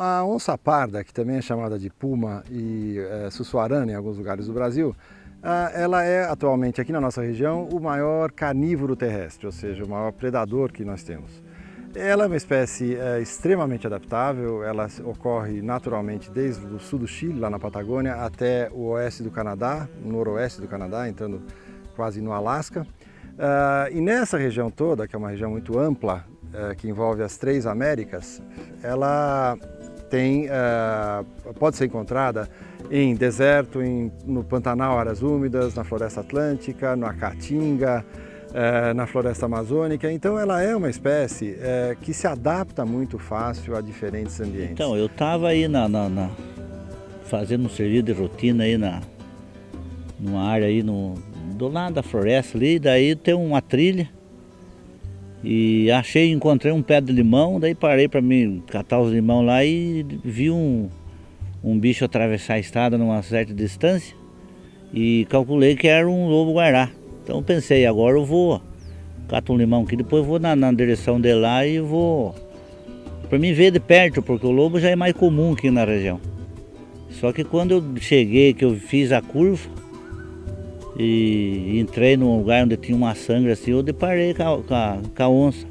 A onça parda, que também é chamada de puma e sussuarana em alguns lugares do Brasil, ela é atualmente aqui na nossa região o maior carnívoro terrestre, ou seja, o maior predador que nós temos. Ela é uma espécie extremamente adaptável, ela ocorre naturalmente desde o sul do Chile, lá na Patagônia, até o oeste do Canadá, noroeste do Canadá, entrando quase no Alasca. E nessa região toda, que é uma região muito ampla, que envolve as 3 Américas, ela pode ser encontrada em deserto, no Pantanal, áreas úmidas, na Floresta Atlântica, na Caatinga, na Floresta Amazônica. Então ela é uma espécie que se adapta muito fácil a diferentes ambientes. Então, eu estava aí fazendo um serviço de rotina aí numa área aí do lado da floresta ali, daí tem uma trilha. E encontrei um pé de limão, daí parei para mim catar os limão lá e vi um bicho atravessar a estrada numa certa distância e calculei que era um lobo-guará. Então pensei, agora eu vou, cato um limão aqui, depois vou na direção dele lá e vou, para mim ver de perto, porque o lobo já é mais comum aqui na região. Só que quando eu cheguei, que eu fiz a curva, e entrei num lugar onde tinha uma sangra assim, eu deparei com a onça.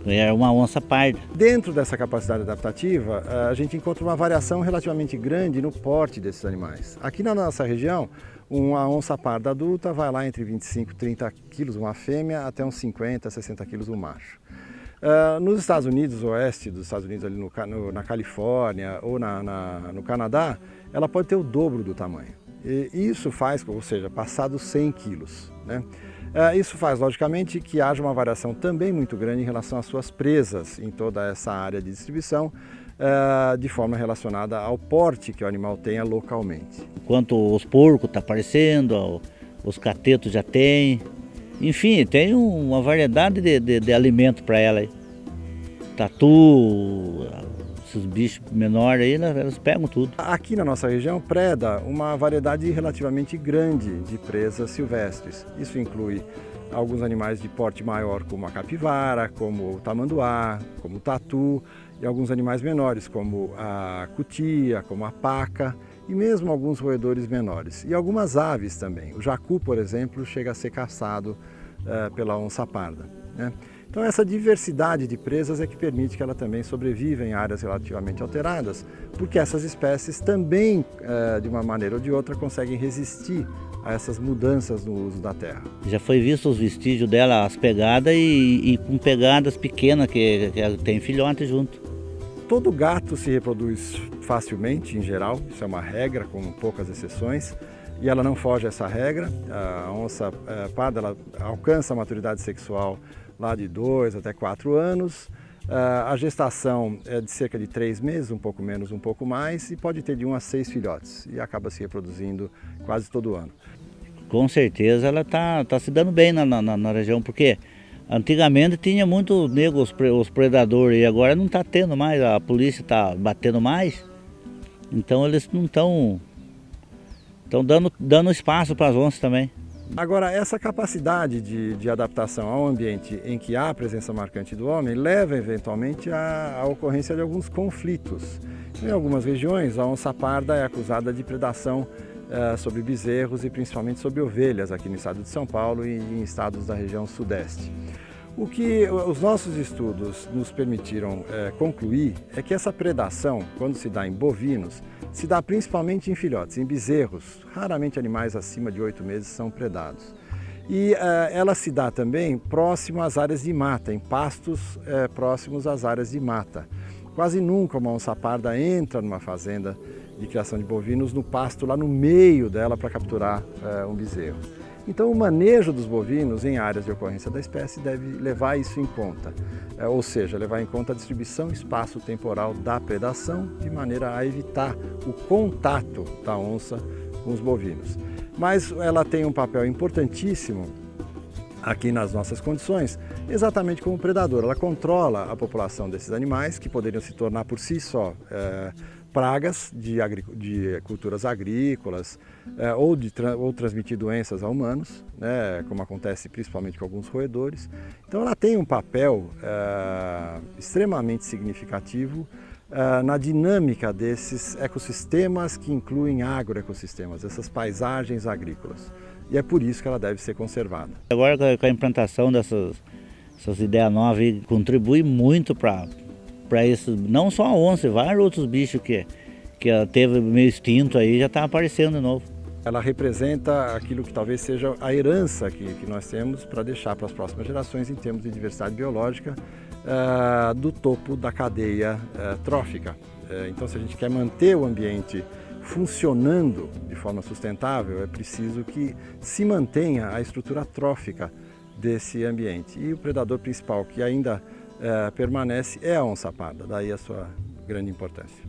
Era uma onça parda. Dentro dessa capacidade adaptativa, a gente encontra uma variação relativamente grande no porte desses animais. Aqui na nossa região, uma onça parda adulta vai lá entre 25 e 30 quilos uma fêmea, até uns 50, 60 quilos um macho. Nos Estados Unidos, oeste dos Estados Unidos, ali na Califórnia ou no Canadá, ela pode ter o dobro do tamanho. E isso faz, ou seja, passar dos 100 quilos, né? Isso faz, logicamente, que haja uma variação também muito grande em relação às suas presas em toda essa área de distribuição, de forma relacionada ao porte que o animal tenha localmente. Enquanto os porcos estão aparecendo, os catetos já tem, enfim, tem uma variedade de alimento para ela aí. Tatu, esses bichos menores aí, elas pegam tudo. Aqui na nossa região preda uma variedade relativamente grande de presas silvestres. Isso inclui alguns animais de porte maior, como a capivara, como o tamanduá, como o tatu, e alguns animais menores, como a cutia, como a paca, e mesmo alguns roedores menores. E algumas aves também. O jacu, por exemplo, chega a ser caçado pela onça parda, né? Então essa diversidade de presas é que permite que ela também sobreviva em áreas relativamente alteradas, porque essas espécies também, de uma maneira ou de outra, conseguem resistir a essas mudanças no uso da terra. Já foi visto os vestígios dela, as pegadas e com pegadas pequenas que tem filhote junto. Todo gato se reproduz facilmente, em geral, isso é uma regra, com poucas exceções, e ela não foge a essa regra. A onça parda ela alcança a maturidade sexual lá de 2 até 4 anos. A gestação é de cerca de 3 meses, um pouco menos, um pouco mais, e pode ter de 1 a 6 filhotes, e acaba se reproduzindo quase todo ano. Com certeza ela tá se dando bem na região, porque antigamente tinha muito nego, os predadores, e agora não está tendo mais, a polícia está batendo mais, então eles não estão dando espaço para as onças também. Agora, essa capacidade de adaptação ao ambiente em que há a presença marcante do homem leva eventualmente à ocorrência de alguns conflitos. Em algumas regiões, a onça parda é acusada de predação sobre bezerros e principalmente sobre ovelhas, aqui no estado de São Paulo e em estados da região sudeste. O que os nossos estudos nos permitiram concluir é que essa predação, quando se dá em bovinos, se dá principalmente em filhotes, em bezerros. Raramente animais acima de 8 meses são predados. E ela se dá também próximo às áreas de mata, em pastos próximos às áreas de mata. Quase nunca uma onça parda entra numa fazenda de criação de bovinos no pasto lá no meio dela para capturar um bezerro. Então o manejo dos bovinos em áreas de ocorrência da espécie deve levar isso em conta, ou seja, levar em conta a distribuição espaço-temporal da predação, de maneira a evitar o contato da onça com os bovinos. Mas ela tem um papel importantíssimo aqui nas nossas condições, exatamente como predador. Ela controla a população desses animais, que poderiam se tornar por si só pragas de culturas agrícolas ou transmitir doenças a humanos, né, como acontece principalmente com alguns roedores. Então ela tem um papel extremamente significativo na dinâmica desses ecossistemas que incluem agroecossistemas, essas paisagens agrícolas. E é por isso que ela deve ser conservada. Agora com a implantação essas ideias novas aí, contribui muito para isso, não só a onça, vários outros bichos que teve meio extinto aí já está aparecendo de novo. Ela representa aquilo que talvez seja a herança que nós temos para deixar para as próximas gerações em termos de diversidade biológica do topo da cadeia trófica. Então, se a gente quer manter o ambiente funcionando de forma sustentável, é preciso que se mantenha a estrutura trófica desse ambiente. E o predador principal que ainda permanece é a onça-parda, daí a sua grande importância.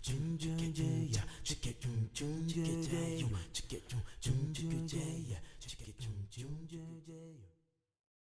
Chum